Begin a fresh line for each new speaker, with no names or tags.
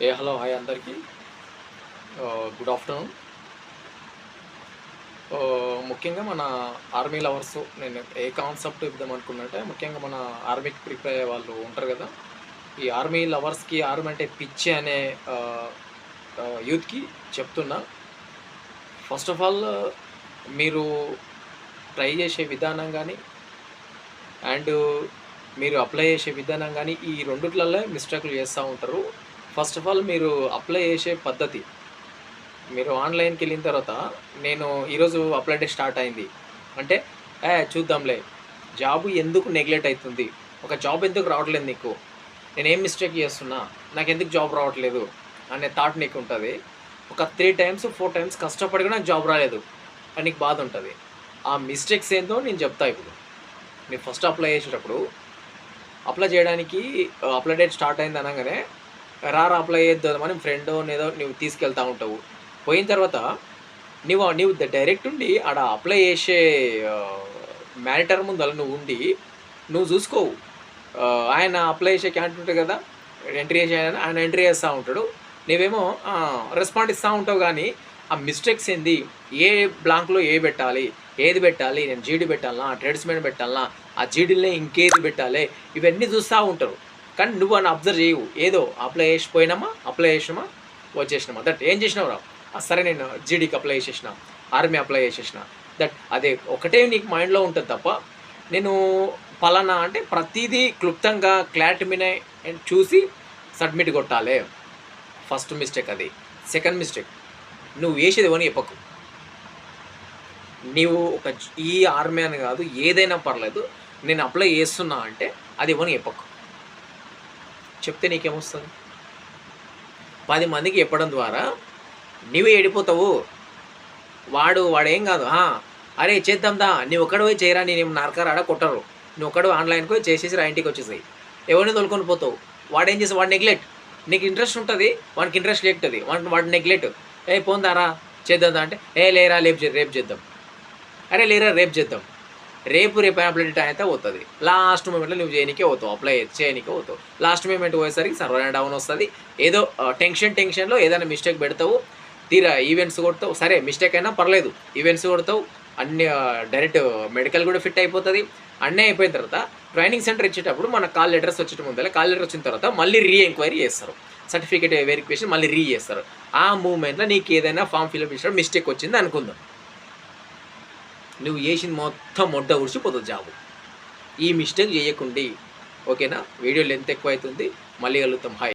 Hello hi అందరికీ. Good afternoon. ముఖ్యంగా మన ఆర్మీ లవర్స్ నేను ఏ కాన్సెప్ట్ ఇద్దామనుకున్నట్టే, ముఖ్యంగా మన ఆర్మీకి ప్రిపేర్ అయ్యే వాళ్ళు ఉంటారు కదా. ఈ ఆర్మీ లవర్స్కి ఆర్మీ అంటే పిచ్చి అనే యూత్కి చెప్తున్నా. ఫస్ట్ ఆఫ్ ఆల్ మీరు ట్రై చేసే విధానం కానీ అండ్ మీరు అప్లై చేసే విధానం కానీ ఈ రెండిట్లలో మిస్టేక్లు చేస్తూ ఉంటారు. ఫస్ట్ ఆఫ్ ఆల్ మీరు అప్లై చేసే పద్ధతి, మీరు ఆన్లైన్కి వెళ్ళిన తర్వాత నేను ఈరోజు అప్లై డే స్టార్ట్ అయింది అంటే చూద్దాంలే, జాబ్ ఎందుకు నెగ్లెక్ట్ అవుతుంది, ఒక జాబ్ ఎందుకు రావట్లేదు నీకు, నేనేం మిస్టేక్ చేస్తున్నా, నాకు ఎందుకు జాబ్ రావట్లేదు అనే థాట్ నీకు ఉంటుంది. ఒక 3 times 4 times కష్టపడి కూడా నాకు జాబ్ రాలేదు అని నీకు బాధ ఉంటుంది. ఆ మిస్టేక్స్ ఏందో నేను చెప్తా. ఇప్పుడు మీరు ఫస్ట్ అప్లై చేసేటప్పుడు అప్లై చేయడానికి అప్లై డేట్ స్టార్ట్ అయింది అనగానే రారా అప్లై చేద్దామని ఫ్రెండ్ ఏదో నువ్వు తీసుకెళ్తూ ఉంటావు. పోయిన తర్వాత నువ్వు డైరెక్ట్ ఉండి ఆడ అప్లై చేసే మ్యాటర్ ముందర నువ్వు ఉండి నువ్వు చూసుకోవు. ఆయన అప్లై చేసే క్యాండిడేట్ ఉంటుంది కదా, ఎంట్రీ చేసే ఆయన ఎంట్రీ చేస్తూ ఉంటాడు, నువ్వేమో రెస్పాండ్ ఇస్తూ ఉంటావు. కానీ ఆ మిస్టేక్స్ ఏంది, ఏ బ్లాంక్లో పెట్టాలి, ఏది పెట్టాలి, నేను జీడీ పెట్టాలన్నా, ట్రేడ్స్మెన్ పెట్టాలన్నా, ఆ జీడీలనే ఇంకేది పెట్టాలి, ఇవన్నీ చూస్తూ ఉంటారు. కానీ నువ్వు అని అబ్జర్వ్ చేయవు. ఏదో అప్లై చేసిపోయినామా, అప్లై చేసినామా, వచ్చేసినామా, దట్ ఏం చేసినావు రా, సరే నేను జీడీకి అప్లై చేసేసిన, ఆర్మీ అప్లై చేసేసిన, దట్ అదే ఒకటే నీకు మైండ్లో ఉంటుంది తప్ప నేను పలానా అంటే ప్రతిదీ క్లుప్తంగా క్లారిటీ మీద చూసి సబ్మిట్ కొట్టాలి. ఫస్ట్ మిస్టేక్ అది. సెకండ్ మిస్టేక్, నువ్వు వేసేది ఇవన్నీ చెప్పకు. నీవు ఈ ఆర్మీ అని కాదు, ఏదైనా పర్లేదు, నేను అప్లై చేస్తున్నా అంటే అది ఇవన్నీ చెప్పకు. చెప్తే నీకేమొస్తుంది? 10 మందికి చెప్పడం ద్వారా నువ్వే ఏడిపోతావు. వాడేం కాదు, అరే చేద్దాందా, నువ్వు ఒక్కడు పోయి చేయరా, నేను నరకరాడ కొట్టరు, నువ్వు ఒక్కడు ఆన్లైన్కి పోయి చేసేసి ఇంటికి వచ్చేసాయి, ఎవరిని తోలుకొని పోతావు. వాడేం చేసి వాడు నెగ్లెక్ట్, నీకు ఇంట్రెస్ట్ ఉంటుంది, వాడికి ఇంట్రెస్ట్ లేకుతుంది, వాడు నెగ్లెక్ట్, పోందారా చేద్దాందా అంటే లేరా రేపు చేద్దాం, అరే లేరా రేపు చేద్దాం, రేపు అప్లై అయితే పోతుంది. లాస్ట్ మూమెంట్లో నువ్వు చేయనికే పోతావు, అప్లై చేయనికే పోతావు. లాస్ట్ మూమెంట్ పోయేసరికి సర్వర్ డౌన్ వస్తుంది, ఏదో టెన్షన్లో ఏదైనా మిస్టేక్ పెడతావు, తీరా ఈవెంట్స్ కొడతావు. సరే మిస్టేక్ అయినా పర్లేదు, ఈవెంట్స్ కొడతావు, అన్ని డైరెక్ట్ మెడికల్ కూడా ఫిట్ అయిపోతుంది. అన్నీ అయిపోయిన తర్వాత ట్రైనింగ్ సెంటర్ ఇచ్చేటప్పుడు మన కాల్ లెటర్స్ వచ్చే ముందర, కాల్ లెటర్ వచ్చిన తర్వాత మళ్ళీ ఎంక్వైరీ చేస్తారు, సర్టిఫికేట్ వెరిఫికేషన్ మళ్ళీ చేస్తారు. ఆ మూమెంట్లో నీకు ఏదైనా ఫామ్ ఫిల్అప్ చేసినప్పుడు మిస్టేక్ వచ్చింది అనుకుందాం, నువ్వు చేసింది మొత్తం మొడ్డ ఉడిచిపోతుంది జాబు. ఈ మిస్టేక్ చేయకుండా, ఓకేనా? వీడియో లెంత్ ఎక్కువ అవుతుంది, మళ్ళీ కలుగుతాం. హాయ్.